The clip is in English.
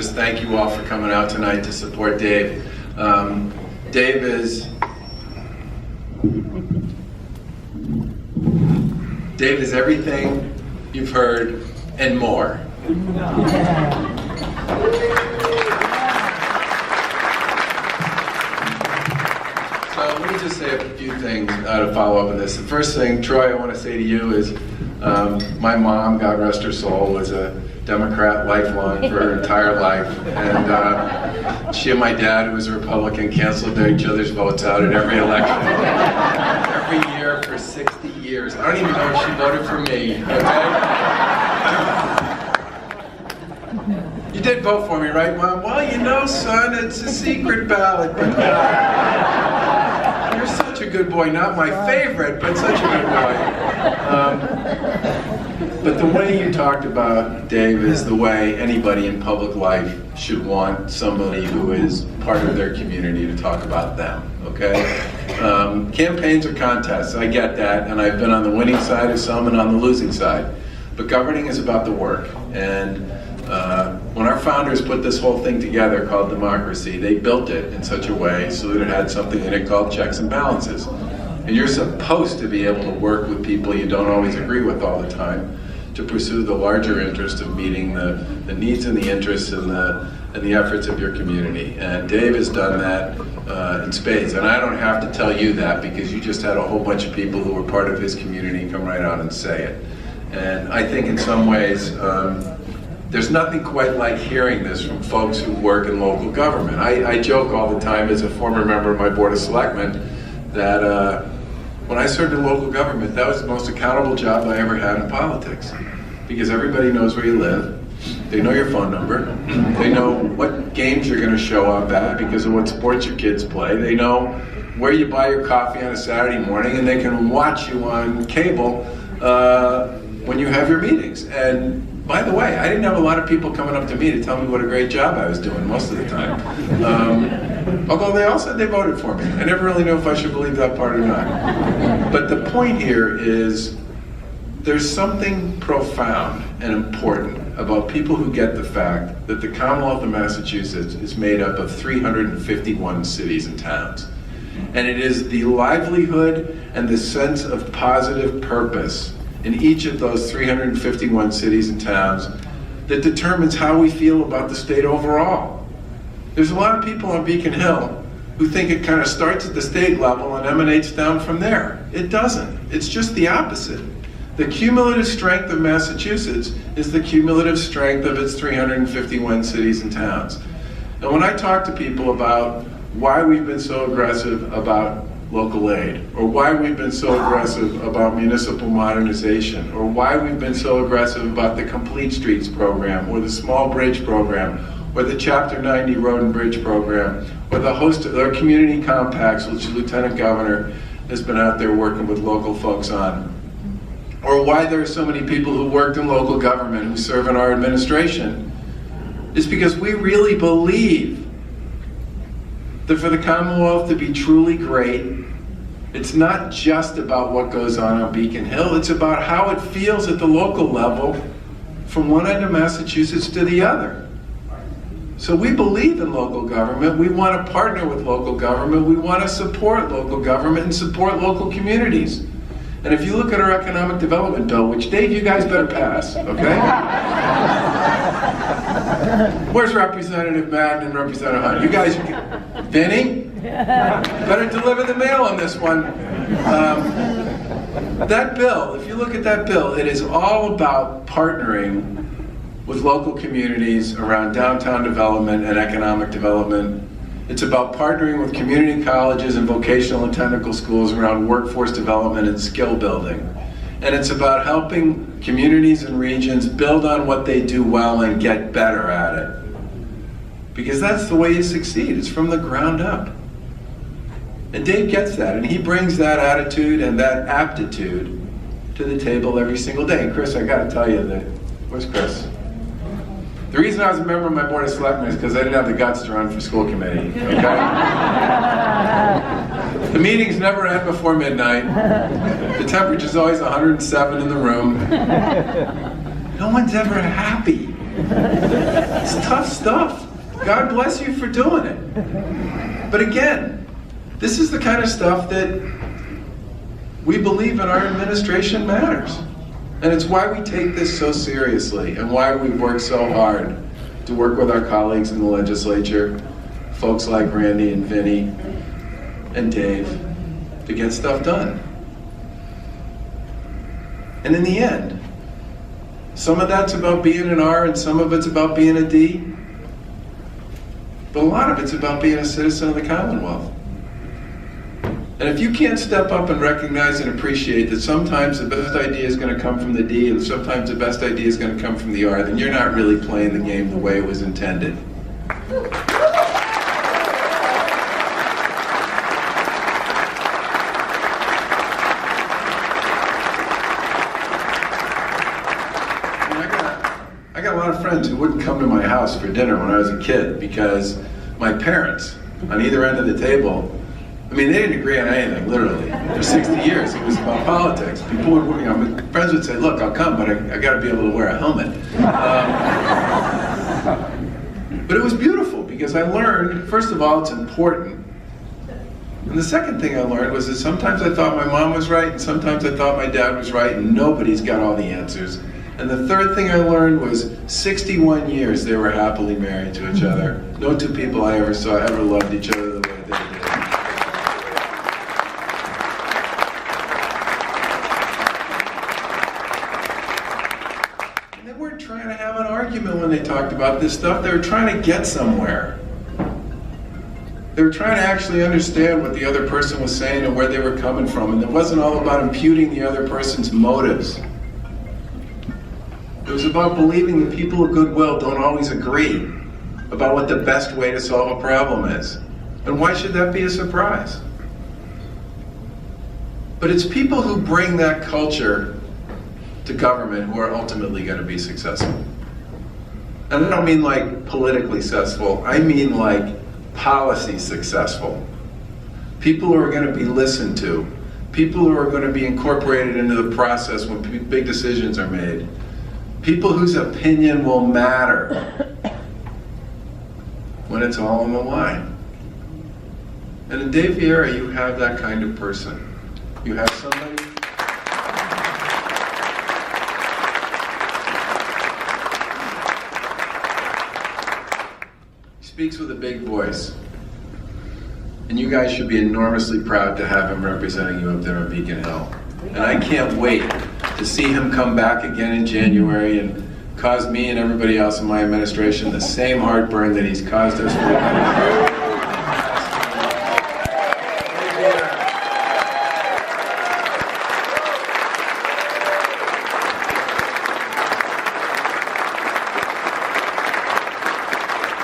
just thank you all for coming out tonight to support Dave. Dave is everything you've heard and more. So let me just say a few things to follow up on this. The first thing, Troy, I want to say to you is my mom, God rest her soul, was a Democrat lifelong for her entire life. And she and my dad, who was a Republican, canceled each other's votes out at every election. Every year for 60 years. I don't even know if she voted for me, okay? You did vote for me, right, Mom? Well, you know, son, it's a secret ballot. But, you're such a good boy. Not my favorite, but such a good boy. But the way you talked about Dave is the way anybody in public life should want somebody who is part of their community to talk about them, okay? Campaigns are contests, I get that, and I've been on the winning side of some and on the losing side. But governing is about the work. And when our founders put this whole thing together called democracy, they built it in such a way so that it had something in it called checks and balances. And you're supposed to be able to work with people you don't always agree with all the time to pursue the larger interest of meeting the needs and the interests and the efforts of your community. And Dave has done that in spades. And I don't have to tell you that because you just had a whole bunch of people who were part of his community come right out and say it. And I think in some ways, there's nothing quite like hearing this from folks who work in local government. I joke all the time as a former member of my Board of Selectmen that when I served in local government, that was the most accountable job I ever had in politics. Because everybody knows where you live, they know your phone number, they know what games you're going to show up at because of what sports your kids play, they know where you buy your coffee on a Saturday morning, and they can watch you on cable when you have your meetings. And by the way, I didn't have a lot of people coming up to me to tell me what a great job I was doing most of the time. Although they all said they voted for me. I never really knew if I should believe that part or not. But the point here is there's something profound and important about people who get the fact that the Commonwealth of Massachusetts is made up of 351 cities and towns. And it is the livelihood and the sense of positive purpose in each of those 351 cities and towns that determines how we feel about the state overall. There's a lot of people on Beacon Hill who think it kind of starts at the state level and emanates down from there. It doesn't. It's just the opposite. The cumulative strength of Massachusetts is the cumulative strength of its 351 cities and towns. And when I talk to people about why we've been so aggressive about local aid, or why we've been so aggressive about municipal modernization, or why we've been so aggressive about the Complete Streets program, or the Small Bridge program, or the Chapter 90 Road and Bridge program, or the host of our community compacts, which the Lieutenant Governor has been out there working with local folks on, or why there are so many people who worked in local government who serve in our administration, is because we really believe that for the Commonwealth to be truly great, it's not just about what goes on Beacon Hill, it's about how it feels at the local level from one end of Massachusetts to the other. So we believe in local government, we want to partner with local government, we want to support local government and support local communities. And if you look at our economic development bill, which Dave, you guys better pass, okay? Where's Representative Madden and Representative Hunt? You guys, Vinny? Better deliver the mail on this one. That bill, if you look at that bill, it is all about partnering with local communities around downtown development and economic development. It's about partnering with community colleges and vocational and technical schools around workforce development and skill building. And it's about helping communities and regions build on what they do well and get better at it. Because that's the way you succeed, it's from the ground up. And Dave gets that, and he brings that attitude and that aptitude to the table every single day. And Chris, I gotta tell you that, where's Chris? The reason I was a member of my Board of Selectmen is because I didn't have the guts to run for school committee, okay? The meetings never end before midnight. The temperature's always 107 in the room. No one's ever happy. It's tough stuff. God bless you for doing it. But again, this is the kind of stuff that we believe in our administration matters. And it's why we take this so seriously and why we work so hard to work with our colleagues in the legislature, folks like Randy and Vinny and Dave, to get stuff done. And in the end, some of that's about being an R and some of it's about being a D. But a lot of it's about being a citizen of the Commonwealth. And if you can't step up and recognize and appreciate that sometimes the best idea is going to come from the D and sometimes the best idea is going to come from the R, then you're not really playing the game the way it was intended. I got a lot of friends who wouldn't come to my house for dinner when I was a kid because my parents, on either end of the table, I mean, they didn't agree on anything, literally. For 60 years, it was about politics. People would, my friends would say, look, I'll come, but I got to be able to wear a helmet. But it was beautiful because I learned, first of all, it's important. And the second thing I learned was that sometimes I thought my mom was right, and sometimes I thought my dad was right, and nobody's got all the answers. And the third thing I learned was 61 years they were happily married to each other. No two people I ever saw ever loved each other the way they did. And they weren't trying to have an argument when they talked about this stuff. They were trying to get somewhere. They were trying to actually understand what the other person was saying and where they were coming from. And it wasn't all about imputing the other person's motives. It was about believing that people of goodwill don't always agree about what the best way to solve a problem is. And why should that be a surprise? But it's people who bring that culture to government who are ultimately going to be successful. And I don't mean like politically successful, I mean like policy successful. People who are going to be listened to. People who are going to be incorporated into the process when big decisions are made. People whose opinion will matter when it's all on the line. And in Dave Vieira, you have that kind of person. You have somebody he speaks with a big voice. And you guys should be enormously proud to have him representing you up there on Beacon Hill. And I can't wait to see him come back again in January and cause me and everybody else in my administration the same heartburn that he's caused us for the